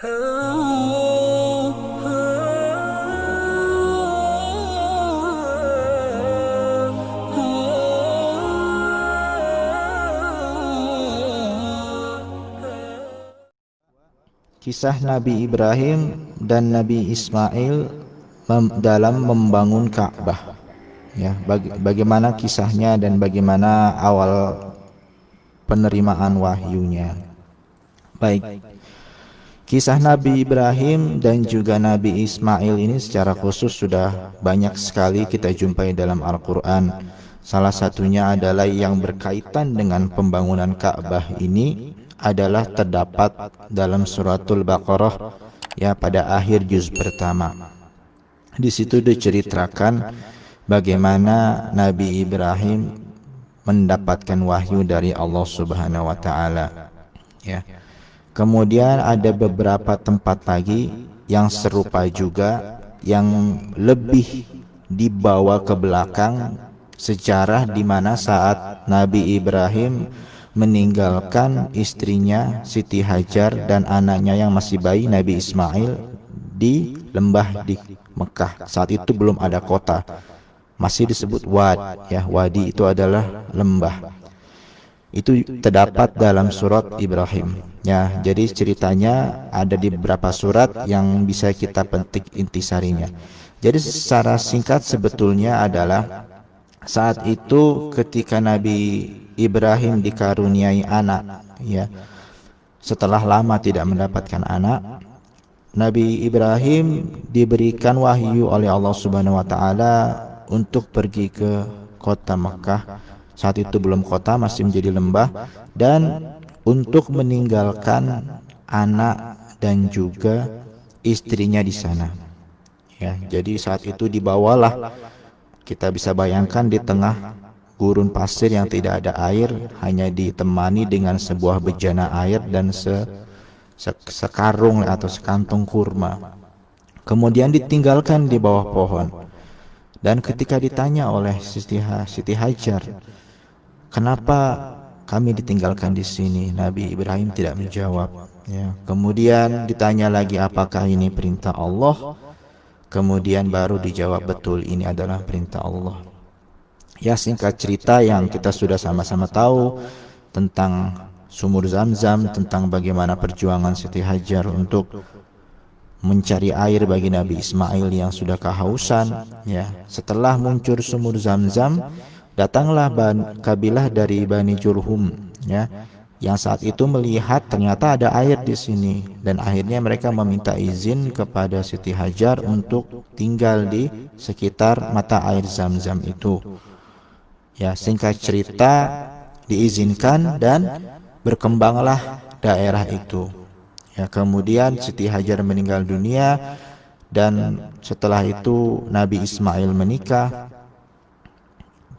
Kisah Nabi Ibrahim dan Nabi Ismail dalam membangun Ka'bah. Ya, bagaimana kisahnya dan bagaimana awal penerimaan wahyunya. Baik. Kisah Nabi Ibrahim dan juga Nabi Ismail ini secara khusus sudah banyak sekali kita jumpai dalam Al-Quran. Salah satunya adalah yang berkaitan dengan pembangunan Ka'bah ini adalah terdapat dalam suratul Baqarah, ya, pada akhir juz pertama. Di situ diceritakan bagaimana Nabi Ibrahim mendapatkan wahyu dari Allah Subhanahu wa taala, ya. Kemudian ada beberapa tempat lagi yang serupa juga, yang lebih dibawa ke belakang sejarah, di mana saat Nabi Ibrahim meninggalkan istrinya Siti Hajar dan anaknya yang masih bayi Nabi Ismail di lembah di Mekah. Saat itu belum ada kota, masih disebut wad, ya, wadi itu adalah lembah. Itu terdapat dalam surat Ibrahim, ya. Jadi ceritanya ada di beberapa surat yang bisa kita petik intisarinya. Jadi secara singkat sebetulnya adalah saat itu ketika Nabi Ibrahim dikaruniai anak, ya, setelah lama tidak mendapatkan anak, Nabi Ibrahim diberikan wahyu oleh Allah Subhanahu wa taala untuk pergi ke kota Mekah. Saat itu belum kota, masih menjadi lembah, dan untuk meninggalkan anak dan juga istrinya di sana. Ya, jadi saat itu dibawalah, kita bisa bayangkan, di tengah gurun pasir yang tidak ada air, hanya ditemani dengan sebuah bejana air dan sekarung atau sekantong kurma. Kemudian ditinggalkan di bawah pohon. Dan ketika ditanya oleh Siti Hajar, kenapa kami ditinggalkan di sini? Nabi Ibrahim tidak menjawab. Ya. Kemudian ditanya lagi, apakah ini perintah Allah? Kemudian baru dijawab, betul, ini adalah perintah Allah. Ya, singkat cerita yang kita sudah sama-sama tahu tentang sumur Zam-Zam, tentang bagaimana perjuangan Siti Hajar untuk mencari air bagi Nabi Ismail yang sudah kehausan. Ya, setelah muncul sumur Zam-Zam, datanglah kabilah dari Bani Jurhum, ya, yang saat itu melihat ternyata ada air di sini, dan akhirnya mereka meminta izin kepada Siti Hajar untuk tinggal di sekitar mata air Zam-Zam itu. Ya, singkat cerita diizinkan dan berkembanglah daerah itu. Ya, kemudian Siti Hajar meninggal dunia, dan setelah itu Nabi Ismail menikah.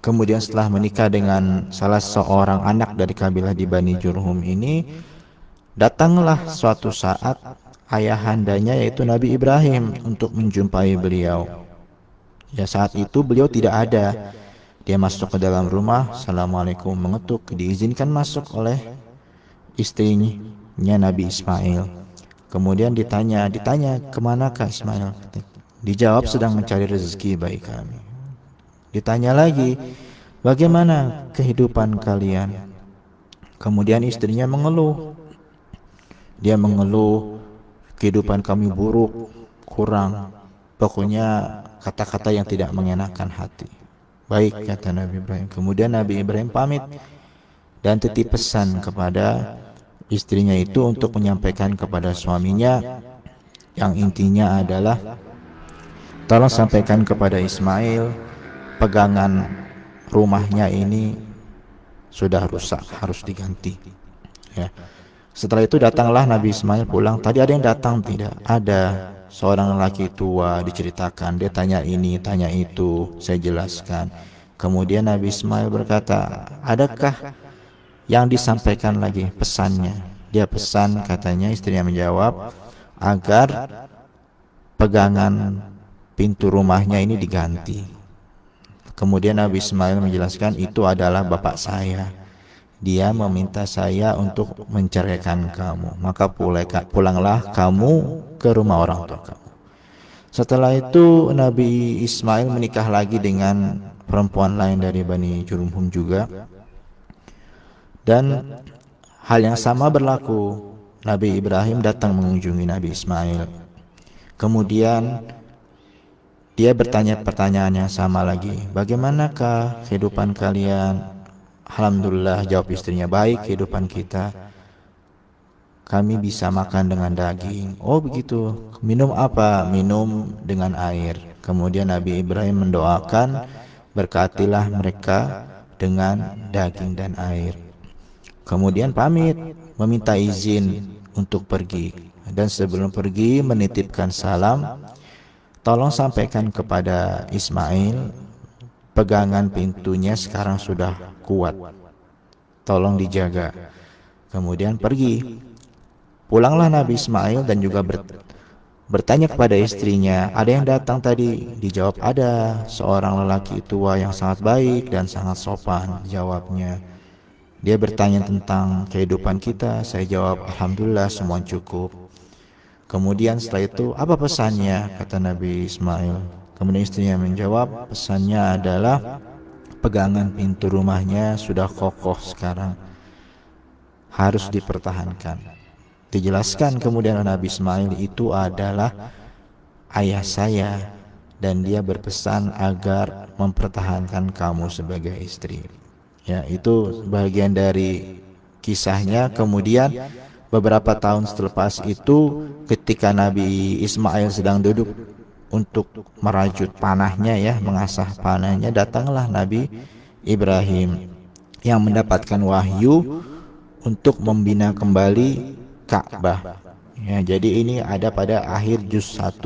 Kemudian setelah menikah dengan salah seorang anak dari kabilah di Bani Jurhum ini, datanglah suatu saat ayahandanya yaitu Nabi Ibrahim untuk menjumpai beliau. Ya, saat itu beliau tidak ada. Dia masuk ke dalam rumah, assalamualaikum, mengetuk, diizinkan masuk oleh istrinya Nabi Ismail. Kemudian ditanya, kemanakah Ismail? Dijawab, sedang mencari rezeki bagi kami. Ditanya lagi, bagaimana kehidupan kalian? Kemudian istrinya mengeluh. Dia mengeluh, kehidupan kami buruk, kurang. Pokoknya kata-kata yang tidak mengenakan hati. Baik, kata Nabi Ibrahim. Kemudian Nabi Ibrahim pamit dan titip pesan kepada istrinya itu untuk menyampaikan kepada suaminya, yang intinya adalah, tolong sampaikan kepada Ismail, pegangan rumahnya ini sudah rusak, harus diganti. Ya. Setelah itu datanglah Nabi Ismail pulang. Tadi ada yang datang? Tidak ada. Seorang lelaki tua diceritakan, dia tanya ini, tanya itu, saya jelaskan. Kemudian Nabi Ismail berkata, adakah yang disampaikan lagi pesannya? Dia pesan, katanya, istrinya menjawab, agar pegangan pintu rumahnya ini diganti. Kemudian Nabi Ismail menjelaskan, itu adalah bapak saya. dia meminta saya untuk menceraikan kamu, maka pulanglah kamu ke rumah orang tua kamu. Setelah itu Nabi Ismail menikah lagi dengan perempuan lain dari Bani Jurhum juga, dan hal yang sama berlaku. Nabi Ibrahim datang mengunjungi Nabi Ismail. Kemudian dia bertanya pertanyaan yang sama lagi. Bagaimanakah kehidupan kalian? Alhamdulillah, jawab istrinya, baik kehidupan kita. Kami bisa makan dengan daging. Oh begitu. Minum apa? Minum dengan air. Kemudian Nabi Ibrahim mendoakan, berkatilah mereka dengan daging dan air. Kemudian pamit, meminta izin untuk pergi. Dan sebelum pergi menitipkan salam, tolong sampaikan kepada Ismail, pegangan pintunya sekarang sudah kuat, tolong dijaga. Kemudian pergi. Pulanglah Nabi Ismail dan juga bertanya kepada istrinya, ada yang datang tadi? Dijawab, ada seorang lelaki tua yang sangat baik dan sangat sopan, jawabnya. Dia bertanya tentang kehidupan kita. Saya jawab, alhamdulillah semua cukup. Kemudian setelah itu, apa pesannya? Kata Nabi Ismail. Kemudian istrinya menjawab, pesannya adalah pegangan pintu rumahnya sudah kokoh sekarang, harus dipertahankan. Dijelaskan kemudian Nabi Ismail, itu adalah ayah saya dan dia berpesan agar mempertahankan kamu sebagai istri. Ya, itu bagian dari kisahnya. Kemudian beberapa tahun selepas itu, ketika Nabi Ismail sedang duduk untuk merajut panahnya, ya, mengasah panahnya, datanglah Nabi Ibrahim yang mendapatkan wahyu untuk membina kembali Ka'bah. Ya, jadi ini ada pada akhir juz 1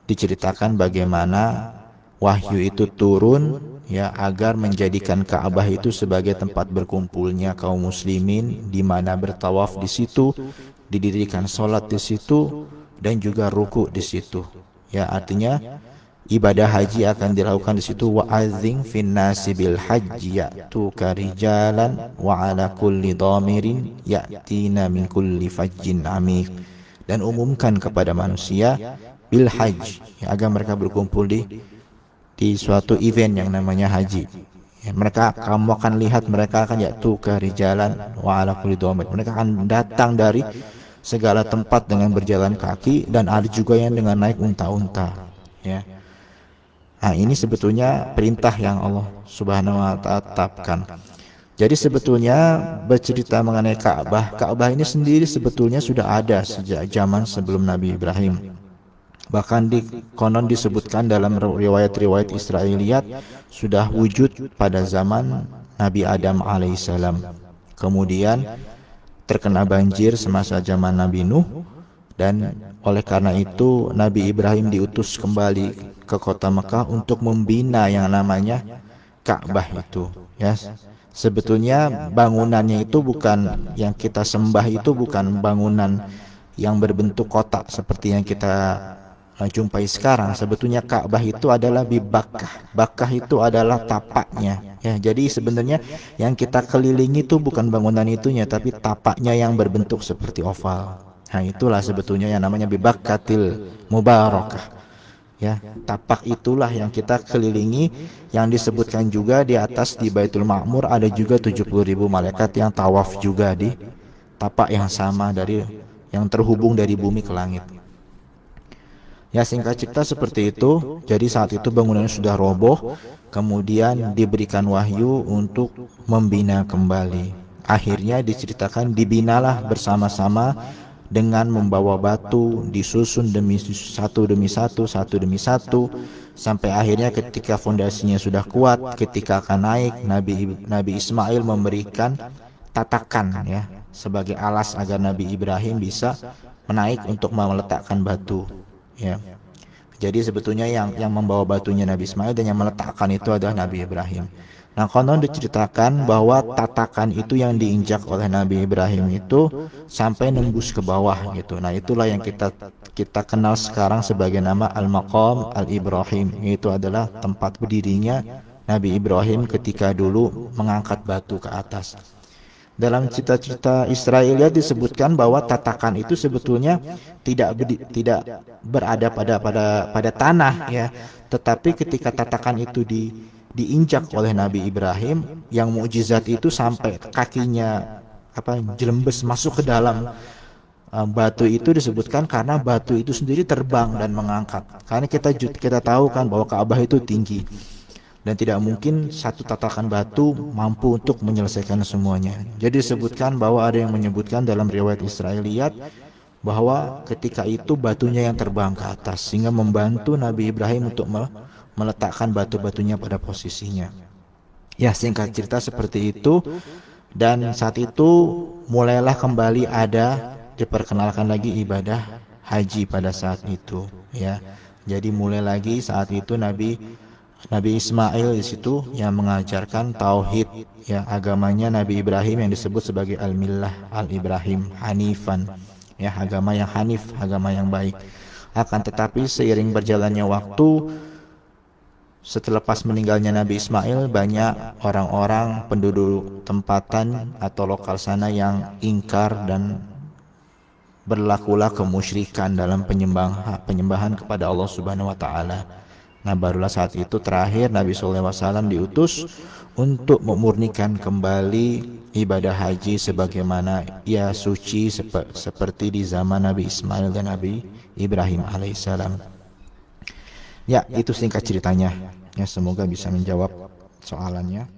diceritakan bagaimana wahyu itu turun, ya, agar menjadikan Ka'bah itu sebagai tempat berkumpulnya kaum muslimin, di mana bertawaf di situ, didirikan sholat di situ, dan juga ruku di situ. Ya, artinya ibadah haji akan dilakukan di situ. Wa adzin fin nasi bil hajji ya'tuka rijalan wa ala kulli dhamirin ya'tina min kulli fajjin amik. Dan umumkan kepada manusia bil hajj, ya, agar mereka berkumpul di suatu event yang namanya haji. Ya, kamu akan lihat mereka akan ya'tuka rijalan wa ala kulli dhamir. Mereka akan datang dari segala tempat dengan berjalan kaki, dan ada juga yang dengan naik unta-unta. Ya. Nah, ini sebetulnya perintah yang Allah Subhanahu wa Ta'ala tetapkan. Jadi sebetulnya bercerita mengenai Ka'bah, Ka'bah ini sendiri sebetulnya sudah ada sejak zaman sebelum Nabi Ibrahim. Bahkan konon disebutkan dalam riwayat-riwayat Israiliyat sudah wujud pada zaman Nabi Adam alaihissalam. Kemudian terkena banjir semasa zaman Nabi Nuh, dan oleh karena itu Nabi Ibrahim diutus kembali ke kota Mekah untuk membina yang namanya Ka'bah itu. Ya, sebetulnya bangunannya itu bukan yang kita sembah, itu bukan bangunan yang berbentuk kotak seperti yang kita jumpai sekarang. Sebetulnya Ka'bah itu adalah bibakkah. Bakkah itu adalah tapaknya. Ya, jadi sebenarnya yang kita kelilingi itu bukan bangunan itunya, tapi tapaknya yang berbentuk seperti oval. Nah, itulah sebetulnya yang namanya bibakkatil mubarakah. Ya, tapak itulah yang kita kelilingi, yang disebutkan juga di atas di Baitul Ma'mur ada juga 70.000 malaikat yang tawaf juga di tapak yang sama dari yang terhubung dari bumi ke langit. Ya, singkat cerita seperti itu. Jadi saat itu bangunannya sudah roboh, kemudian diberikan wahyu untuk membina kembali. Akhirnya diceritakan dibinalah bersama-sama dengan membawa batu, disusun satu demi satu, sampai akhirnya ketika fondasinya sudah kuat, ketika akan naik, Nabi Ismail memberikan tatakan, ya, sebagai alas agar Nabi Ibrahim bisa menaik untuk meletakkan batu. Ya. Jadi sebetulnya yang membawa batunya Nabi Ismail, dan yang meletakkan itu adalah Nabi Ibrahim. Nah, konon diceritakan bahwa tatakan itu yang diinjak oleh Nabi Ibrahim itu sampai nembus ke bawah gitu. Nah, itulah yang kita kenal sekarang sebagai nama Al-Maqam Al-Ibrahim, yaitu adalah tempat berdirinya Nabi Ibrahim ketika dulu mengangkat batu ke atas. Dalam cerita-cerita Israiliyat disebutkan bahwa tatakan itu sebetulnya tidak berada pada tanah ya, tetapi ketika tatakan itu diinjak oleh Nabi Ibrahim, yang mukjizat itu sampai kakinya jelembes masuk ke dalam batu itu, disebutkan karena batu itu sendiri terbang dan mengangkat. Karena kita tahu kan bahwa Ka'bah itu tinggi dan tidak mungkin satu tatakan batu mampu untuk menyelesaikan semuanya. Jadi disebutkan bahwa ada yang menyebutkan dalam riwayat Israiliyat bahwa ketika itu batunya yang terbang ke atas sehingga membantu Nabi Ibrahim untuk meletakkan batu-batunya pada posisinya. Ya, singkat cerita seperti itu. Dan saat itu mulailah kembali diperkenalkan lagi ibadah haji pada saat itu ya. Jadi mulai lagi saat itu Nabi Ismail di situ yang mengajarkan tauhid ya, agamanya Nabi Ibrahim yang disebut sebagai al-millah al-Ibrahim hanifan ya, agama yang hanif, agama yang baik. Akan tetapi seiring berjalannya waktu, setelah meninggalnya Nabi Ismail, banyak orang-orang penduduk tempatan atau lokal sana yang ingkar dan berlakulah kemusyrikan dalam penyembahan kepada Allah Subhanahu wa taala. Nah, barulah saat itu terakhir Nabi SAW diutus untuk memurnikan kembali ibadah haji sebagaimana ia suci seperti di zaman Nabi Ismail dan Nabi Ibrahim alaihissalam. Ya, itu singkat ceritanya. Ya, semoga bisa menjawab soalannya.